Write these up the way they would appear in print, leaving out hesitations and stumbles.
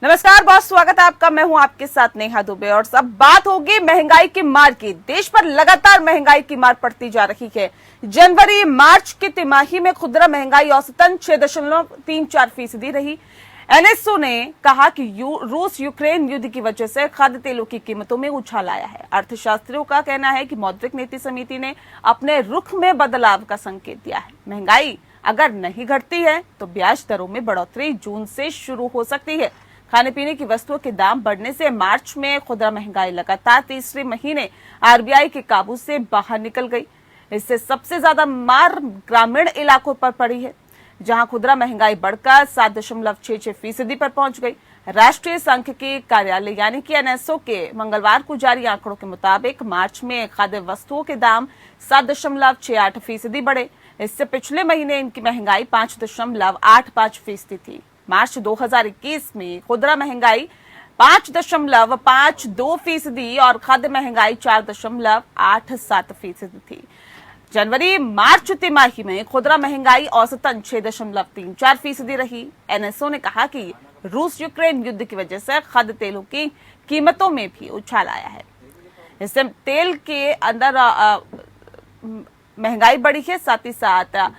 नमस्कार बॉस, स्वागत है आपका। मैं हूं आपके साथ नेहा दुबे और सब बात होगी महंगाई की मार की। देश पर लगातार महंगाई की मार पड़ती जा रही है। जनवरी मार्च की तिमाही में खुदरा महंगाई औसतन 6.34% रही। एनएसओ ने कहा कि रूस यूक्रेन युद्ध की वजह से खाद्य तेलों की कीमतों में उछाल आया है। अर्थशास्त्रियों का कहना है कि मौद्रिक नीति समिति ने अपने रुख में बदलाव का संकेत दिया है। महंगाई अगर नहीं घटती है तो ब्याज दरों में बढ़ोतरी जून से शुरू हो सकती है। खाने पीने की वस्तुओं के दाम बढ़ने से मार्च में खुदरा महंगाई लगातार तीसरे महीने आरबीआई के काबू से बाहर निकल गई। इससे सबसे ज्यादा मार ग्रामीण इलाकों पर पड़ी है, जहां खुदरा महंगाई बढ़कर 7.66% पर पहुंच गई। राष्ट्रीय सांख्यिकी कार्यालय यानी कि एनएसओ के मंगलवार को जारी आंकड़ों के मुताबिक मार्च में खाद्य वस्तुओं के दाम 7.68% बढ़े। इससे पिछले महीने इनकी महंगाई 5.85% थी। मार्च 2021 में खुदरा महंगाई 5.52% और खाद्य महंगाई 4.87% थी। जनवरी मार्च तिमाही में खुदरा महंगाई औसतन 6.34% रही। एनएसओ ने कहा कि रूस यूक्रेन युद्ध की वजह से खाद्य तेलों की कीमतों में भी उछाल आया है। इससे तेल के अंदर महंगाई बढ़ी है। साथ ही साथ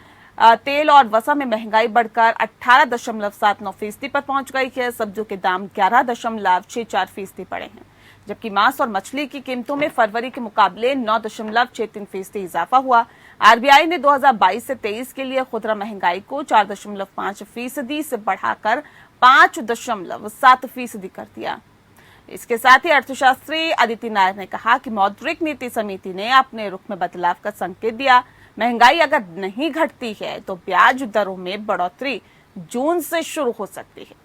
तेल और वसा में महंगाई बढ़कर 18.79% पर पहुंच गई है। सब्जियों के दाम 11.64% बढ़े हैं, जबकि मांस और मछली की कीमतों में फरवरी के मुकाबले 9.63% इजाफा हुआ। आरबीआई ने 2022 से 23 के लिए खुदरा महंगाई को 4.5% से बढ़ाकर 5.7% कर दिया। इसके साथ ही अर्थशास्त्री अदिति नायर ने कहा कि मौद्रिक नीति समिति ने अपने रुख में बदलाव का संकेत दिया। महंगाई अगर नहीं घटती है तो ब्याज दरों में बढ़ोतरी जून से शुरू हो सकती है।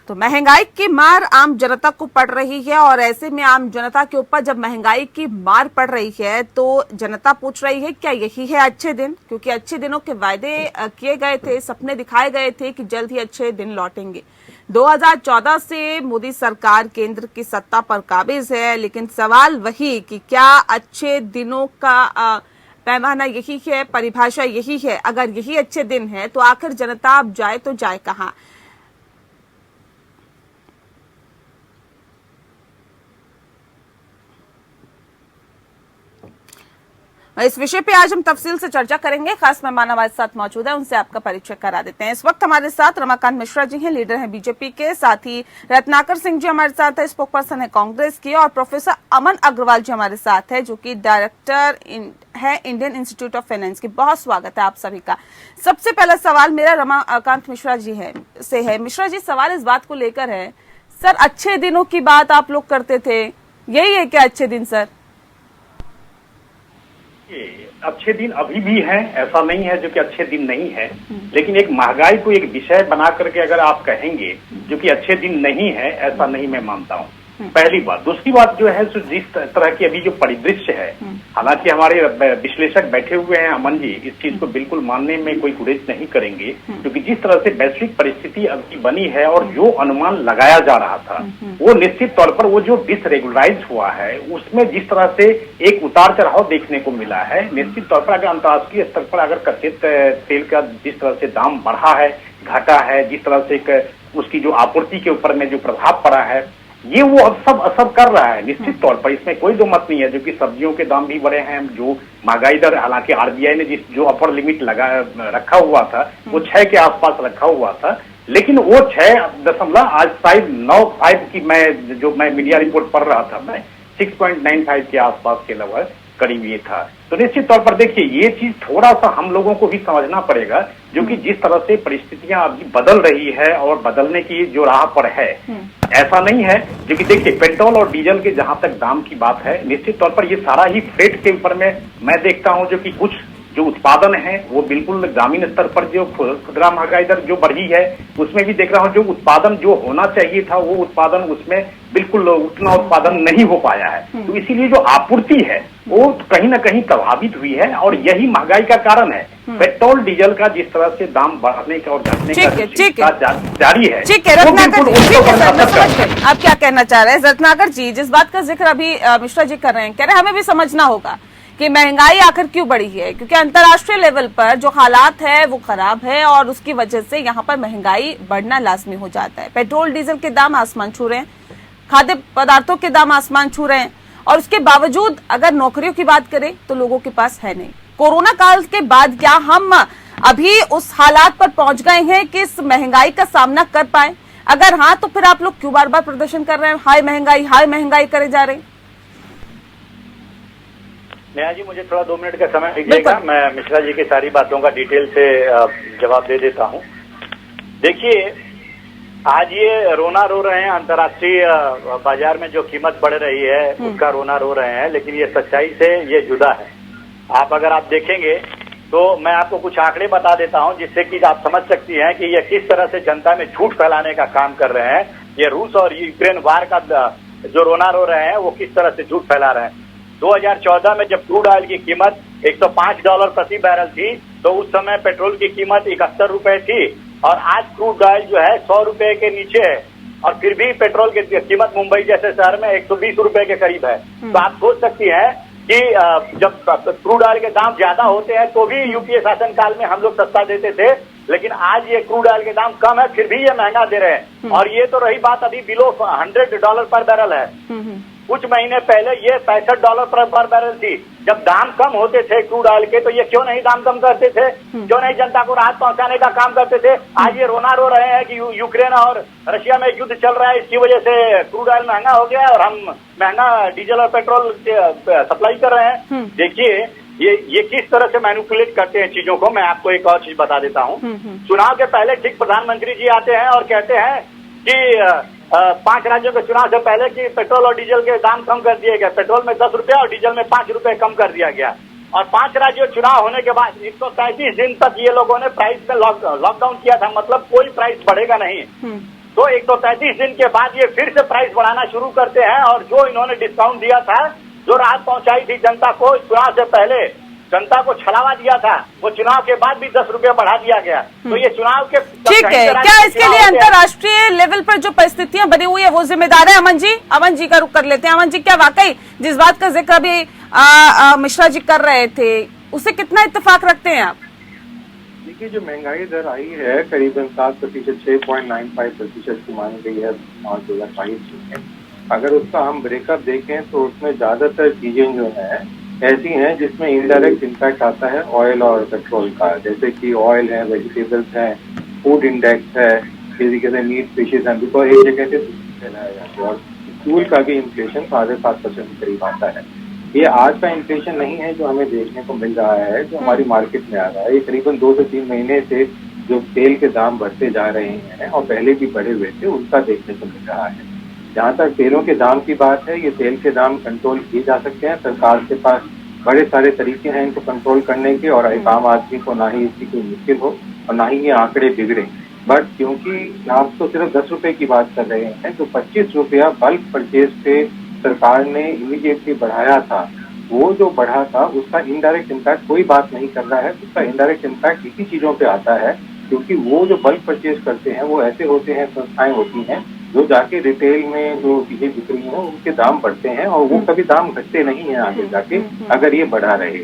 तो महंगाई की मार आम जनता को पड़ रही है और ऐसे में आम जनता के ऊपर जब महंगाई की मार पड़ रही है तो जनता पूछ रही है क्या यही है अच्छे दिन, क्योंकि अच्छे दिनों के वायदे किए गए थे, सपने दिखाए गए थे कि जल्द ही अच्छे दिन लौटेंगे। 2014 से मोदी सरकार केंद्र की सत्ता पर काबिज है, लेकिन सवाल वही कि क्या अच्छे दिनों का पैमाना यही है, परिभाषा यही है? अगर यही अच्छे दिन है तो आखिर जनता अब जाए तो जाए कहां? इस विषय पे आज हम तफसील से चर्चा करेंगे। खास मेहमान हमारे साथ मौजूद है, उनसे आपका परिचय करा देते हैं। इस वक्त हमारे साथ रमाकांत मिश्रा जी हैं, लीडर हैं बीजेपी के। साथ ही रत्नाकर सिंह जी हमारे साथ है, स्पोक पर्सन है कांग्रेस की। और प्रोफेसर अमन अग्रवाल जी हमारे साथ है, जो कि डायरेक्टर है इंडियन इंस्टीट्यूट ऑफ फाइनेंस की। बहुत स्वागत है आप सभी का। सबसे पहला सवाल मेरा रमाकांत मिश्रा जी से है। मिश्रा जी, सवाल इस बात को लेकर है, सर अच्छे दिनों की बात आप लोग करते थे, यही है क्या अच्छे दिन? सर अच्छे दिन अभी भी हैं, ऐसा नहीं है जो कि अच्छे दिन नहीं है, लेकिन एक महंगाई को एक विषय बना करके अगर आप कहेंगे जो कि अच्छे दिन नहीं है, ऐसा नहीं मैं मानता हूँ। पहली बात। दूसरी बात जो है, जिस तरह की अभी जो परिदृश्य है, हालांकि हमारे विश्लेषक बैठे हुए हैं अमन जी, इस चीज को बिल्कुल मानने में कोई गुरेज नहीं करेंगे, क्योंकि जिस तरह से वैश्विक परिस्थिति अभी बनी है और जो अनुमान लगाया जा रहा था वो निश्चित तौर पर वो जो डिसरेगुलराइज हुआ है उसमें जिस तरह से एक उतार चढ़ाव देखने को मिला है, निश्चित तौर पर अगर अंतर्राष्ट्रीय स्तर पर अगर कच्चे तेल का जिस तरह से दाम बढ़ा है, घटा है, जिस तरह से उसकी जो आपूर्ति के ऊपर में जो प्रभाव पड़ा है, ये वो अब सब असर कर रहा है निश्चित तौर पर। इसमें कोई दो मत नहीं है। जो कि सब्जियों के दाम भी बढ़े हैं, जो महंगाई दर, हालांकि आरबीआई ने जो अपर लिमिट रखा हुआ था वो 6 के आसपास रखा हुआ था, लेकिन वो 6 आज शायद 9.5 की मैं मीडिया रिपोर्ट पढ़ रहा था, मैं 6.95 के आसपास के लगभग करीब ये था। तो निश्चित तौर पर देखिए, ये चीज थोड़ा सा हम लोगों को भी समझना पड़ेगा, जो कि जिस तरह से परिस्थितियां अभी बदल रही है और बदलने की जो राह पर है, ऐसा नहीं है। जो कि देखिए, पेट्रोल और डीजल के जहां तक दाम की बात है, निश्चित तौर पर ये सारा ही फ्रेट के ऊपर में मैं देखता हूं, जो कि कुछ जो उत्पादन है वो बिल्कुल ग्रामीण स्तर पर जो खुदरा महंगाई दर जो बढ़ी है उसमें भी देख रहा हूँ, जो उत्पादन जो होना चाहिए था वो उत्पादन उसमें बिल्कुल उतना उत्पादन नहीं हो पाया है। तो इसीलिए जो आपूर्ति है वो कहीं ना कहीं प्रभावित हुई है और यही महंगाई का कारण है। पेट्रोल डीजल का जिस तरह से दाम बढ़ने का और घटने का जारी है। ठीक है रत्नाकर जी, आप क्या कहना चाह रहे हैं? रत्नाकर जी, जिस बात का जिक्र अभी मिश्रा जी कर रहे हैं, कह रहे हैं हमें भी समझना होगा कि महंगाई आखिर क्यों बढ़ी है, क्योंकि अंतर्राष्ट्रीय लेवल पर जो हालात है वो खराब है और उसकी वजह से यहाँ पर महंगाई बढ़ना लाजमी हो जाता है। पेट्रोल डीजल के दाम आसमान छू रहे हैं, खाद्य पदार्थों के दाम आसमान छू रहे हैं और उसके बावजूद अगर नौकरियों की बात करें तो लोगों के पास है नहीं। कोरोना काल के बाद क्या हम अभी उस हालात पर पहुंच गए हैं कि इस महंगाई का सामना कर पाए? अगर हाँ तो फिर आप लोग क्यों बार बार प्रदर्शन कर रहे हैं, हाय महंगाई करे जा रहे हैं? नेहा जी, मुझे थोड़ा 2 मिनट का समय दीजिएगा, मैं मिश्रा जी की सारी बातों का डिटेल से जवाब दे देता हूं। देखिए, आज ये रोना रो रहे हैं, अंतर्राष्ट्रीय बाजार में जो कीमत बढ़ रही है उसका रोना रो रहे हैं, लेकिन ये सच्चाई से ये जुदा है। अगर आप देखेंगे तो मैं आपको कुछ आंकड़े बता देता हूं जिससे कि आप समझ सकती हैं कि ये किस तरह से जनता में झूठ फैलाने का काम कर रहे हैं। ये रूस और यूक्रेन वार का जो रोना रो रहे हैं वो किस तरह से झूठ फैला रहे हैं। 2014 में जब क्रूड ऑयल की कीमत $105 प्रति बैरल थी तो उस समय पेट्रोल की कीमत 71 रुपए थी और आज क्रूड ऑयल जो है 100 रुपए के नीचे है और फिर भी पेट्रोल की कीमत मुंबई जैसे शहर में 120 रुपए के करीब है। तो आप सोच सकती हैं कि जब क्रूड ऑयल के दाम ज्यादा होते हैं तो भी यूपीए शासन काल में हम लोग सस्ता देते थे, लेकिन आज ये क्रूड ऑयल के दाम कम है फिर भी ये महंगा दे रहे हैं। और ये तो रही बात अभी बिलो $100 पर बैरल है। कुछ महीने पहले ये $65 पर बैरल थी। जब दाम कम होते थे क्रूड ऑयल के तो ये क्यों नहीं दाम कम करते थे, क्यों नहीं जनता को राहत पहुंचाने का काम करते थे? आज ये रोना रो रहे हैं कि यूक्रेन और रशिया में युद्ध चल रहा है, इसकी वजह से क्रूड ऑयल महंगा हो गया और हम महंगा डीजल और पेट्रोल सप्लाई कर रहे हैं। देखिए, ये किस तरह से मैनिपुलेट करते हैं चीजों को। मैं आपको एक और चीज बता देता हूँ। चुनाव के पहले ठीक प्रधानमंत्री जी आते हैं और कहते हैं कि 5 राज्यों के चुनाव से पहले कि पेट्रोल और डीजल के दाम कम कर दिए गए, पेट्रोल में 10 रुपया और डीजल में 5 रुपए कम कर दिया गया। और 5 राज्यों चुनाव होने के बाद 133 दिन तक ये लोगों ने प्राइस में लॉकडाउन किया था, मतलब कोई प्राइस बढ़ेगा नहीं। तो 133 दिन के बाद ये फिर से प्राइस बढ़ाना शुरू करते हैं और जो इन्होंने डिस्काउंट दिया था, जो राहत पहुंचाई थी जनता को चुनाव से पहले, जनता को छलावा दिया था, वो चुनाव के बाद भी 10 रुपए बढ़ा दिया गया। तो ये चुनाव के ठीक है, क्या इसके लिए अंतर्राष्ट्रीय लेवल पर जो परिस्थितियां बनी हुई है वो जिम्मेदार है? अमन जी का रुख कर लेते हैं। अमन जी, क्या वाकई जिस बात का जिक्र अभी मिश्रा जी कर रहे थे उससे कितना इत्तेफाक रखते हैं आप? देखिए, जो महंगाई दर आई है करीबन 7%, 6.95% की मानी गई है मार्च 2022 में। अगर उसका हम ब्रेकअप देखें तो उसमें ज्यादातर चीजें जो है ऐसी हैं जिसमें इनडायरेक्ट इम्पैक्ट आता है ऑयल और पेट्रोल का, जैसे कि ऑयल है, वेजिटेबल्स हैं, फूड इंडेक्स है, इस तरीके से मीट फिशेज हैं, बिकॉज एक जगह से फैलाया जाता है। और फ्यूल का भी इन्फ्लेशन 7.5% के करीब आता है। ये आज का इन्फ्लेशन नहीं है जो हमें देखने को मिल रहा है, जो हमारी मार्केट में आ रहा है। ये करीबन 2 से 3 महीने से जो तेल के दाम बढ़ते जा रहे हैं और पहले भी बढ़े हुए थे, उसका देखने को मिल रहा है। जहाँ तक तेलों के दाम की बात है, ये तेल के दाम कंट्रोल किए जा सकते हैं। सरकार के पास बड़े सारे तरीके हैं इनको कंट्रोल करने के और एक आम आदमी को ना ही इसकी कोई मुश्किल हो और ना ही ये आंकड़े बिगड़े। बट क्योंकि आप तो सिर्फ 10 रुपए की बात कर रहे हैं, तो 25 रुपया बल्क परचेज पे सरकार ने इमीडिएटली बढ़ाया था, वो जो बढ़ा था उसका इनडायरेक्ट इम्पैक्ट कोई बात नहीं कर रहा है। उसका इनडायरेक्ट इम्पैक्ट इसी चीजों पे आता है, क्योंकि वो जो बल्क परचेज करते हैं वो ऐसे होते हैं, संस्थाएं होती हैं जो जाके रिटेल में जो चीजें बिक रही हैं उनके दाम बढ़ते हैं और वो कभी दाम घटते नहीं है आगे जाके, अगर ये बढ़ा रहे।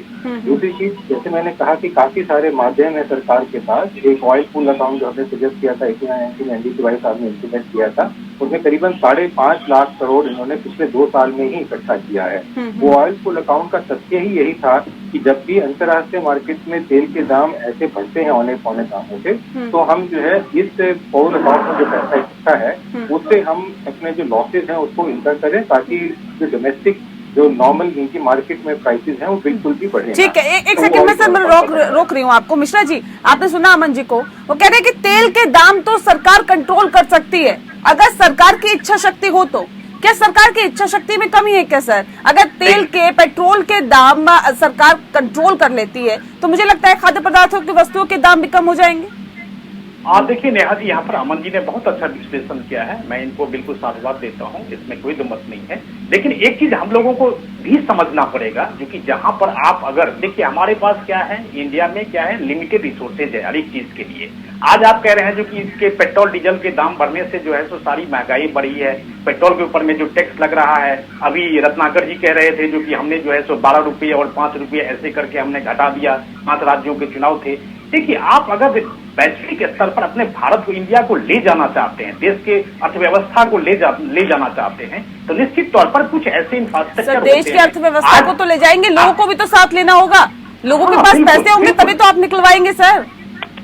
दूसरी चीज, जैसे मैंने कहा कि काफी सारे माध्यम है सरकार के पास। एक ऑयल पूल अकाउंट जो हमने सजेस्ट किया था, 1992 साल में इम्प्लीमेंट किया था, उसमें करीबन 5.5 लाख करोड़ इन्होंने पिछले 2 साल में ही इकट्ठा किया है। वो ऑयल पूल अकाउंट का तथ्य ही यही था कि जब भी अंतर्राष्ट्रीय मार्केट में तेल के दाम ऐसे बढ़ते हैं औने पौने दामों से, तो हम जो है इस पूल अकाउंट में जो पैसा इकट्ठा है उससे हम अपने जो लॉसेज हैं उसको इंकर करें, ताकि जो डोमेस्टिक जो नॉर्मल इनकी मार्केट में प्राइसेस हैं वो बिल्कुल भी बढ़े। ठीक है, एक सेकंड में सर मैं रोक रही हूँ आपको। मिश्रा जी, आपने सुना अमन जी को, वो कह रहे हैं कि तेल के दाम तो सरकार कंट्रोल कर सकती है अगर सरकार की इच्छा शक्ति हो तो। क्या सरकार की इच्छा शक्ति में कमी है क्या सर? अगर तेल के, पेट्रोल के दाम सरकार कंट्रोल कर लेती है तो मुझे लगता है खाद्य पदार्थों की वस्तुओं के दाम भी कम हो जाएंगे। देखिए नेहा जी, यहाँ पर अमन जी ने बहुत अच्छा विश्लेषण किया है, मैं इनको बिल्कुल साधुवाद देता हूँ, इसमें कोई दो मत नहीं है। लेकिन एक चीज हम लोगों को भी समझना पड़ेगा, जो कि जहाँ पर आप अगर देखिए हमारे पास क्या है, इंडिया में क्या है, लिमिटेड रिसोर्सेज है हर एक चीज के लिए। आज आप कह रहे हैं जो कि इसके पेट्रोल डीजल के दाम बढ़ने से जो है सो सारी महंगाई बढ़ी है, पेट्रोल के ऊपर में जो टैक्स लग रहा है। अभी रत्नाकर जी कह रहे थे जो कि हमने जो है सो 12 रुपये और 5 रुपये ऐसे करके हमने घटा दिया, 5 राज्यों के चुनाव थे। देखिए आप अगर वैश्विक स्तर पर अपने भारत को, इंडिया को ले जाना चाहते हैं, देश के अर्थव्यवस्था को ले जाना चाहते हैं, तो निश्चित तौर पर कुछ ऐसे इंफ्रास्ट्रक्चर देश की अर्थव्यवस्था को तो ले जाएंगे, लोगों को भी तो साथ लेना होगा। लोगों के पास पैसे होंगे तभी तो आप निकलवाएंगे सर।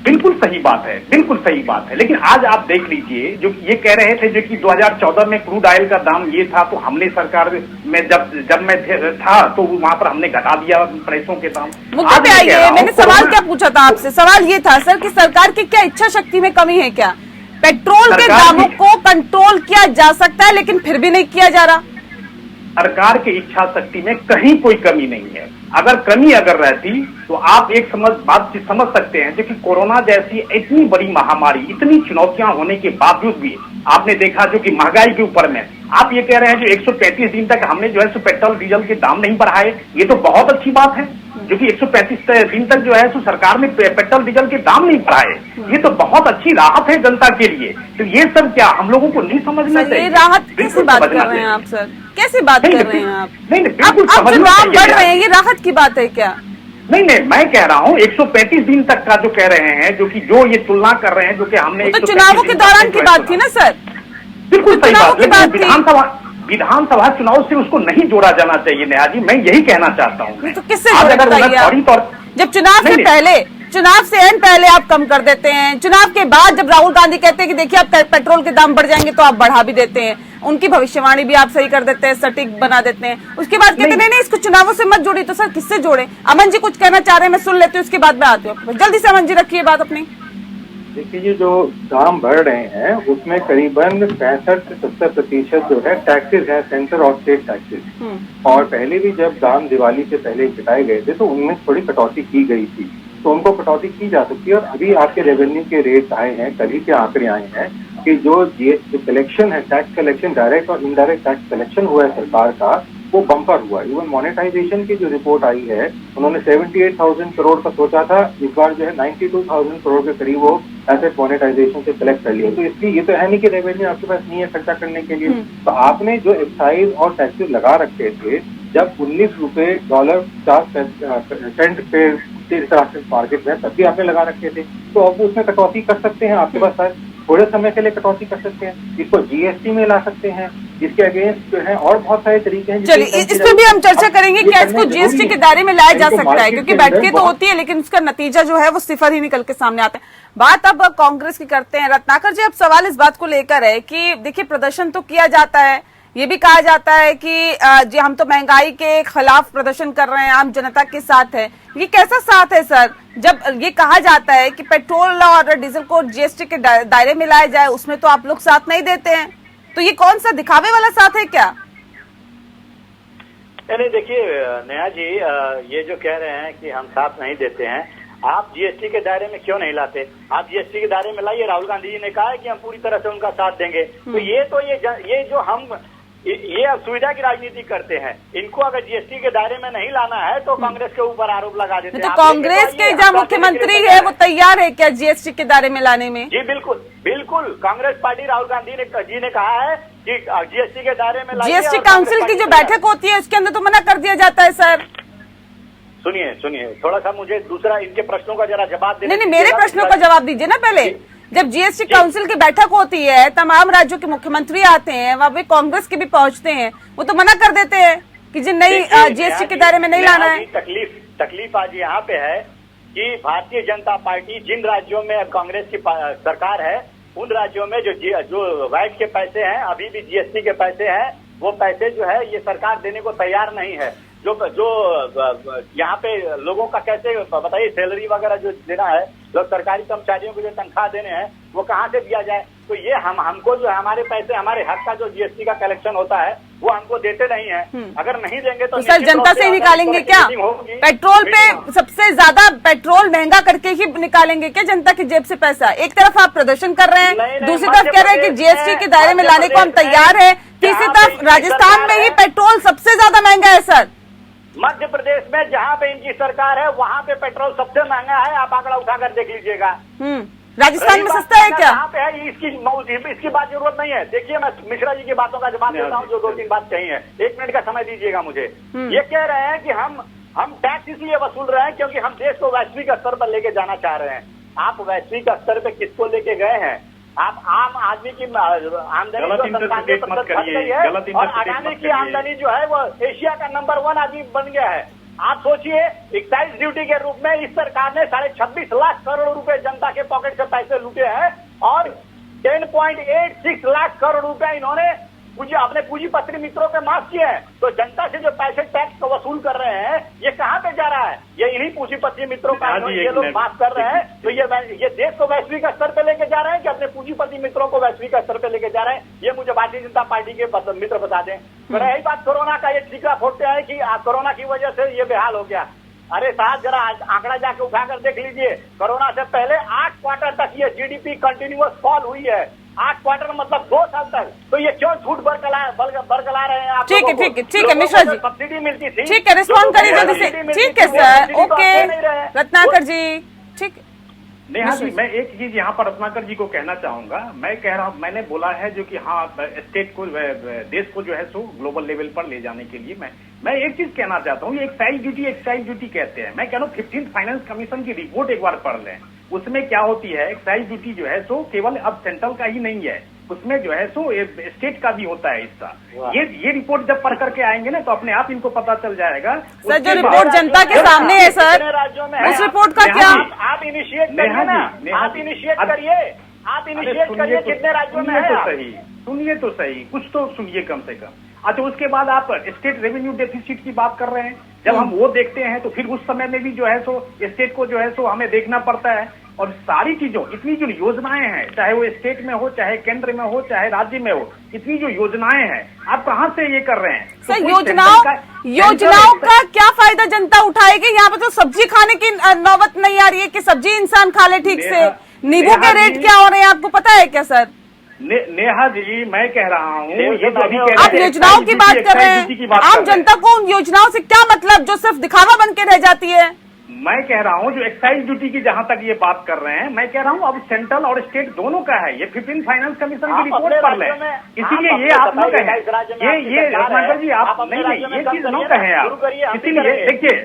बिल्कुल सही बात है, बिल्कुल सही बात है। लेकिन आज आप देख लीजिए, जो ये कह रहे थे जो कि 2014 में क्रूड ऑयल का दाम ये था, तो हमने सरकार में जब मैं था तो वहां पर हमने घटा दिया प्रेसों के दाम। मुद्दे पे आइए, मैंने सवाल क्या पूछा था आपसे, सवाल ये था सर कि सरकार की क्या इच्छा शक्ति में कमी है क्या? पेट्रोल के दामों को कंट्रोल किया जा सकता है लेकिन फिर भी नहीं किया जा रहा। सरकार की इच्छा शक्ति में कहीं कोई कमी नहीं है। अगर कमी अगर रहती तो आप एक बात समझ सकते हैं, जो कि कोरोना जैसी इतनी बड़ी महामारी, इतनी चुनौतियां होने के बावजूद भी आपने देखा जो कि महंगाई के ऊपर में आप ये कह रहे हैं जो 135 दिन तक हमने जो है सो पेट्रोल डीजल के दाम नहीं बढ़ाए, ये तो बहुत अच्छी बात है। जो कि 135 दिन तक जो है सो सरकार ने पेट्रोल डीजल के दाम नहीं बढ़ाए, ये तो बहुत अच्छी राहत है जनता के लिए। तो ये सब क्या हम लोगों को नहीं समझना चाहिए? ये राहत कैसी बात कर रहे हैं आप सर, कैसी बात कर रहे हैं आप? नहीं, बिल्कुल आप जो दाम बढ़ रहे हैं ये राहत की बात है क्या? नहीं, मैं कह रहा हूँ 135 दिन तक का जो कह रहे हैं, जो कि जो ये तुलना कर रहे हैं, जो कि हमने तो चुनावों के दौरान की बात थी ना सर। बिल्कुल सही बात, लेकिन विधानसभा चुनाव से उसको नहीं जोड़ा जाना चाहिए नेहा जी, मैं यही कहना चाहता हूँ। तो किससे जब चुनाव से एन पहले आप कम कर देते हैं, चुनाव के बाद जब राहुल गांधी कहते हैं कि देखिए आप पेट्रोल के दाम बढ़ जाएंगे तो आप बढ़ा भी देते हैं, उनकी भविष्यवाणी भी आप सही कर देते हैं, सटीक बना देते हैं, उसके बाद कहते हैं नहीं इसको चुनावों से मत जोड़िए। तो सर किससे जोड़े? अमन जी कुछ कहना चाह रहे हैं, मैं सुन लेती हूँ, उसके बाद मैं आती हूँ। जल्दी से अमन जी रखिए बात अपनी। देखिए ये जो दाम बढ़ रहे हैं उसमें करीबन 65 से 70% जो है टैक्सेस है, सेंटर और स्टेट टैक्सेस। और पहले भी जब दाम दिवाली से पहले घटाए गए थे तो उनमें थोड़ी कटौती की गई थी, तो उनको कटौती की जा सकती है। और अभी आपके रेवेन्यू के रेट आए हैं, कल ही के आंकड़े आए हैं कि जो कलेक्शन है, टैक्स कलेक्शन, डायरेक्ट और इनडायरेक्ट टैक्स कलेक्शन हुआ है सरकार का, वो बम्पर हुआ। इवन मोनेटाइजेशन की जो रिपोर्ट आई है, उन्होंने 78,000 करोड़ का सोचा था, इस बार जो है 92,000 करोड़ के करीब वो एसेट मोनेटाइजेशन से कलेक्ट कर लिया। तो इसलिए ये तो है नहीं कि रेवेन्यू आपके पास नहीं है खर्चा करने के लिए। तो आपने जो एक्साइज और टैक्सेस लगा रखे थे, जब $19.50 पे इंटरनेशनल मार्केट में, तब भी आपने लगा रखे थे, तो अब उसमें कटौती कर सकते हैं। आपके पास शायद थोड़े समय के लिए कटौती कर सकते हैं, इसको जीएसटी में ला सकते हैं, इसके अगेंस्ट जो है और बहुत सारे तरीके हैं। चलिए इस पर भी हम चर्चा करेंगे, क्या इसको जीएसटी के दायरे में लाया जा सकता है, क्योंकि बैठकें तो होती है लेकिन उसका नतीजा जो है वो सिफर ही निकल के सामने आता है। बात अब कांग्रेस की करते हैं। रत्नाकर जी, अब सवाल इस बात को लेकर है कि देखिए प्रदर्शन तो किया जाता है, ये भी कहा जाता है कि जी हम तो महंगाई के खिलाफ प्रदर्शन कर रहे हैं, आम जनता के साथ है। ये कैसा साथ है सर, जब ये कहा जाता है कि पेट्रोल और डीजल को जीएसटी के दायरे में लाया जाए, उसमें तो आप लोग साथ नहीं देते हैं, तो ये कौन सा दिखावे वाला साथ है क्या? नहीं देखिए नेहा जी, ये जो कह रहे हैं कि हम साथ नहीं देते हैं, आप जीएसटी के दायरे में क्यों नहीं लाते? आप जीएसटी के दायरे में लाइए। राहुल गांधी जी ने कहा है कि हम पूरी तरह से उनका साथ देंगे। तो ये जो हम ये सुविधा की राजनीति करते हैं, इनको अगर जीएसटी के दायरे में नहीं लाना है तो कांग्रेस के ऊपर आरोप लगा देते हैं। तो कांग्रेस के जहाँ मुख्यमंत्री है वो तैयार है क्या जीएसटी के दायरे में लाने में? जी बिल्कुल बिल्कुल, कांग्रेस पार्टी राहुल गांधी जी ने कहा है कि जीएसटी के दायरे में जीएसटी काउंसिल की जो बैठक होती है उसके अंदर तो मना कर दिया जाता है सर। सुनिए थोड़ा सा मुझे दूसरा इनके प्रश्नों का जरा जवाब देने। नहीं, मेरे प्रश्नों का जवाब दीजिए ना पहले। जब जीएसटी काउंसिल की बैठक होती है, तमाम राज्यों के मुख्यमंत्री आते हैं, वहाँ पे कांग्रेस के भी पहुंचते हैं, वो तो मना कर देते हैं कि जी नहीं, जीएसटी के दायरे में नहीं लाना है। तकलीफ आज यहाँ पे है कि भारतीय जनता पार्टी जिन राज्यों में कांग्रेस की सरकार है, उन राज्यों में जो वैट के पैसे हैं, अभी भी जीएसटी के पैसे हैं, वो पैसे जो है ये सरकार देने को तैयार नहीं है। जो यहाँ पे लोगों का कैसे बताइए, सैलरी वगैरह जो देना है, लोग सरकारी कर्मचारियों को जो तनख्वाह देने हैं, वो कहाँ से दिया जाए? तो ये हमको जो हमारे पैसे, हमारे हक का जो जीएसटी का कलेक्शन होता है, वो हमको देते नहीं है। अगर नहीं देंगे तो सर जनता से ही निकालेंगे क्या? पेट्रोल पे सबसे ज्यादा पेट्रोल महंगा करके ही निकालेंगे क्या जनता की जेब से पैसा? एक तरफ आप प्रदर्शन कर रहे हैं, दूसरी तरफ कह रहे हैं कि जीएसटी के दायरे में लाने को हम तैयार है, तीसरी तरफ राजस्थान में ही पेट्रोल सबसे ज्यादा महंगा है सर। मध्य प्रदेश में जहाँ पे इनकी सरकार है वहाँ पे पेट्रोल सबसे महंगा है, आप आंकड़ा उठाकर देख लीजिएगा। राजस्थान में सस्ता है क्या? यहाँ पे है, इसकी बात जरूरत नहीं है। देखिए मैं मिश्रा जी की बातों का जवाब देता हूँ जो 2-3 बात कही है। 1 मिनट का समय दीजिएगा मुझे। ये कह रहे हैं कि हम टैक्स इसलिए वसूल रहे हैं क्योंकि हम देश को वैश्विक स्तर पर लेके जाना चाह रहे हैं। आप वैश्विक स्तर पे किसको लेके गए हैं? आप आम आदमी की आमदनी जो 97% घट गई है और अडानी की आमदनी जो है वो एशिया का नंबर 1 आदमी बन गया है। आप सोचिए, एक्साइज ड्यूटी के रूप में इस सरकार ने 26.5 लाख करोड़ रुपए जनता के पॉकेट से पैसे लूटे हैं और 10.86 लाख करोड़ रुपए इन्होंने अपने पूंजीपति मित्रों पे माफ किए हैं। तो जनता से जो पैसे टैक्स को वसूल कर रहे हैं ये कहाँ पे जा रहा है? ये इन्हीं पूंजीपति मित्रों का ये लोग माफ कर रहे हैं। तो ये देश को वैश्विक स्तर पे लेके जा रहे हैं कि अपने पूंजीपति मित्रों को वैश्विक स्तर पे लेके जा रहे हैं? ये मुझे भारतीय जनता पार्टी के मित्र बता दें। तो रही बात कोरोना का, ये टीका फोड़ते हैं कि कोरोना की वजह से ये बेहाल हो गया। अरे साहब जरा आंकड़ा जाके उठाकर देख लीजिए, कोरोना से पहले 8 क्वार्टर तक ये जीडीपी कंटिन्यूअस फॉल हुई है। 8 क्वार्टर मतलब 2 साल तक। तो ये क्यों झूठ बरकला रहे हैं आप? ठीक है मिश्रा जी, सब्सिडी मिलती थी। ठीक है, रिस्पॉन्ड करिए जल्दी से। ठीक है सर, ओके रत्नाकर जी। ठीक नेहा जी, मैं एक चीज यहाँ पर रत्नाकर जी को कहना चाहूंगा। मैंने बोला है जो कि हाँ स्टेट को, देश को जो है सो ग्लोबल लेवल पर ले जाने के लिए मैं एक चीज कहना चाहता हूँ। ये एक्साइज ड्यूटी कहते हैं। मैं कह रहा हूँ 15th फाइनेंस कमीशन की रिपोर्ट एक बार पढ़ लें। उसमें क्या होती है, एक्साइज ड्यूटी जो है सो केवल अब सेंट्रल का ही नहीं है, उसमें जो है सो स्टेट का भी होता है हिस्सा। ये रिपोर्ट जब पढ़ करके आएंगे ना तो अपने आप इनको पता चल जाएगा। सर जो रिपोर्ट जनता के सामने है सर, उस रिपोर्ट का क्या? आप इनिशिएट करिए ना, आप इनिशिएट करिए, कितने राज्यों में है? सुनिए तो सही, कुछ तो सुनिए कम से कम। अच्छा, उसके बाद आप स्टेट रेवेन्यू डेफिसिट की बात कर रहे हैं। जब हम वो देखते हैं तो फिर उस समय में भी जो है सो स्टेट को जो है सो हमें देखना पड़ता है। और सारी चीजों, इतनी जो योजनाएं हैं, चाहे वो स्टेट में हो, चाहे केंद्र में हो, चाहे राज्य में हो, इतनी जो योजनाएं हैं, आप कहां से ये कर रहे हैं? सर योजनाओं का क्या फायदा जनता उठाएगी? यहाँ पे तो सब्जी खाने की नौबत नहीं आ रही है कि सब्जी इंसान खा ले ठीक से। नींबू के रेट क्या हो रहे हैं आपको पता है क्या सर? नेहा जी, मैं कह रहा हूँ ये तो अभी आप योजनाओं की बात कर रहे हैं, आम जनता को उन योजनाओं से क्या मतलब जो सिर्फ दिखावा बन के रह जाती है? मैं कह रहा हूँ जो एक्साइज ड्यूटी की जहाँ तक ये बात कर रहे हैं, मैं कह रहा हूँ अब सेंट्रल और स्टेट दोनों का है। ये 15th फाइनेंस कमीशन की रिपोर्ट पढ़ लें। इसीलिए ये आप न कहें, ये रत्नाकर जी आप नहीं ये चीज न कहें आप। इसीलिए देखिए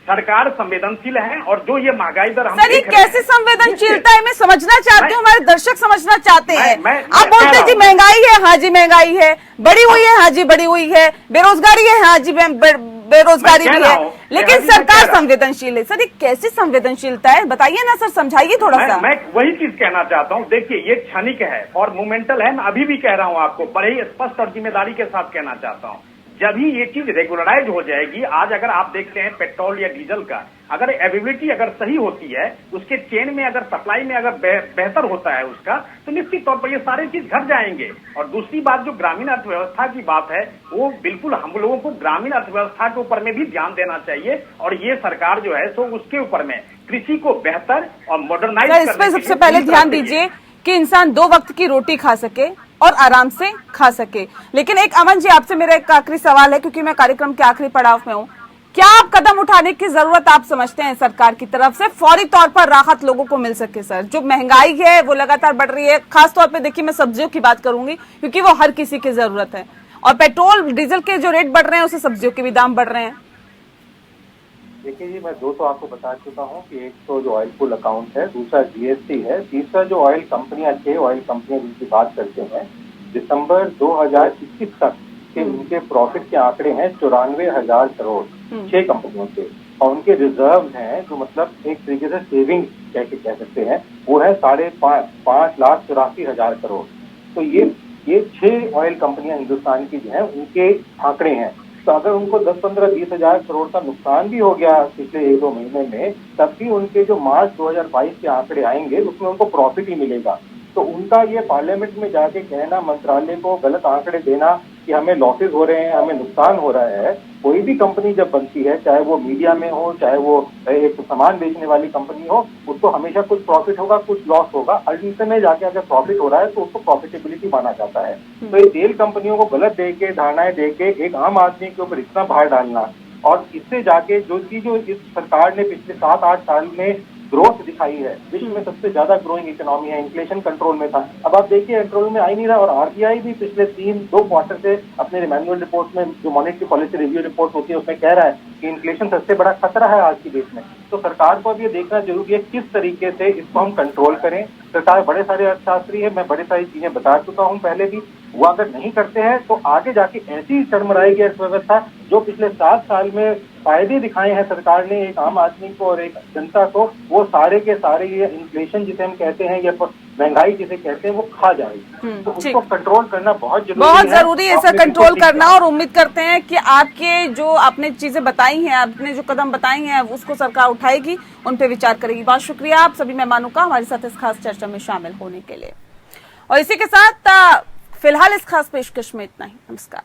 सरकार संवेदनशील है और जो ये महंगाई दर हम सर ये कैसे संवेदनशीलता है मैं समझना चाहती हूँ, हमारे दर्शक समझना चाहते हैं। आप बोलते जी महंगाई है, हाँ जी महंगाई है, बढ़ी हुई है, हाँ जी बढ़ी हुई है, बेरोजगारी है, हाँ जी बेरोजगारी भी है, लेकिन सरकार संवेदनशील है। सर ये कैसी संवेदनशीलता है बताइए ना सर, समझाइए थोड़ा सा। मैं वही चीज कहना चाहता हूँ। देखिए ये क्षणिक है और मोमेंटल है। मैं अभी भी कह रहा हूँ आपको, बड़े ही स्पष्ट और जिम्मेदारी के साथ कहना चाहता हूँ। जब ही ये चीज रेगुलराइज हो जाएगी, आज अगर आप देखते हैं पेट्रोल या डीजल का अगर अवेलेबिलिटी अगर सही होती है, उसके चेन में अगर सप्लाई में अगर बेहतर होता है उसका, तो निश्चित तौर पर ये सारे चीज घट जाएंगे। और दूसरी बात जो ग्रामीण अर्थव्यवस्था की बात है, वो बिल्कुल हम लोगों को ग्रामीण अर्थव्यवस्था के ऊपर में भी ध्यान देना चाहिए। और ये सरकार जो है सो उसके ऊपर में कृषि को बेहतर और मॉडर्नाइज इस पर सबसे पहले ध्यान दीजिए कि इंसान 2 वक्त की रोटी खा सके और आराम से खा सके। लेकिन एक अमन जी आपसे मेरा एक आखिरी सवाल है, क्योंकि मैं कार्यक्रम के आखिरी पड़ाव में हूँ। क्या आप कदम उठाने की जरूरत आप समझते हैं सरकार की तरफ से, फौरी तौर पर राहत लोगों को मिल सके? सर जो महंगाई है वो लगातार बढ़ रही है, खास तौर पे देखिए मैं सब्जियों की बात करूंगी क्योंकि वो हर किसी की जरूरत है, और पेट्रोल डीजल के जो रेट बढ़ रहे हैं उससे सब्जियों के भी दाम बढ़ रहे हैं। देखिए जी, मैं 2 तो आपको बता चुका हूँ कि एक तो जो ऑयल पुल अकाउंट है, दूसरा जीएसटी है, तीसरा जो ऑयल कंपनियां 6 ऑयल कंपनियां जिनकी बात करते हैं, दिसंबर 2021 तक के उनके प्रॉफिट के आंकड़े हैं 94,000 करोड़ 6 कंपनियों के, और उनके रिजर्व हैं जो मतलब एक तरीके से सेविंग कह सकते हैं, वो है 5,84,000 करोड़। तो ये 6 ऑयल कंपनियां हिंदुस्तान की जो है उनके आंकड़े हैं। तो अगर उनको 10-15-20,000 करोड़ का नुकसान भी हो गया पिछले 1-2 महीने में, तब भी उनके जो मार्च 2022 के आंकड़े आएंगे उसमें उनको प्रॉफिट ही मिलेगा। तो उनका ये पार्लियामेंट में जाके कहना, मंत्रालय को गलत आंकड़े देना कि हमें लॉसेज हो रहे हैं, हमें नुकसान हो रहा है। कोई भी कंपनी जब बनती है, चाहे वो मीडिया में हो, चाहे वो एक सामान बेचने वाली कंपनी हो, उसको हमेशा कुछ प्रॉफिट होगा, कुछ लॉस होगा। अंत में जाके अगर प्रॉफिट हो रहा है तो उसको प्रॉफिटेबिलिटी माना जाता है। तो ये तेल कंपनियों को गलत दे के, धारणाएं दे के एक आम आदमी के ऊपर इतना भार डालना, और इससे जाके जो इस सरकार ने पिछले 7-8 साल में ग्रोथ दिखाई है, विश्व में सबसे ज्यादा ग्रोइंग इकोनॉमी है, इन्फ्लेशन कंट्रोल में था। अब आप देखिए कंट्रोल में आ ही नहीं रहा, और आरबीआई भी पिछले 2 क्वार्टर से अपने मैनुअल रिपोर्ट में, जो मॉनेटरी पॉलिसी रिव्यू रिपोर्ट होती है, उसमें कह रहा है कि इन्फ्लेशन सबसे बड़ा खतरा है आज की डेट में। तो सरकार को अब ये देखना जरूरी है किस तरीके से इसको हम कंट्रोल करें। सरकार बड़े सारे अर्थशास्त्री है, मैं बड़े सारी चीजें बता चुका हूं पहले भी। वो अगर नहीं करते हैं तो आगे जाके ऐसी चरमराएगी अर्थव्यवस्था, जो पिछले 7 साल में फायदे दिखाए हैं सरकार ने एक आम आदमी को और एक जनता को, वो सारे के सारे ये इन्फ्लेशन जिसे हम कहते हैं या महंगाई जिसे कहते हैं, वो खा जाएगी। तो उसको कंट्रोल करना बहुत जरूरी है सर, कंट्रोल करना। और उम्मीद करते हैं कि आपके जो आपने चीजें बताई हैं, आपने जो कदम बताई हैं, उसको सरकार उठाएगी, उन पे विचार करेगी। बहुत शुक्रिया आप सभी मेहमानों का हमारे साथ इस खास चर्चा में शामिल होने के लिए। और इसी के साथ फिलहाल इस खास पेशकश में इतना ही। नमस्कार।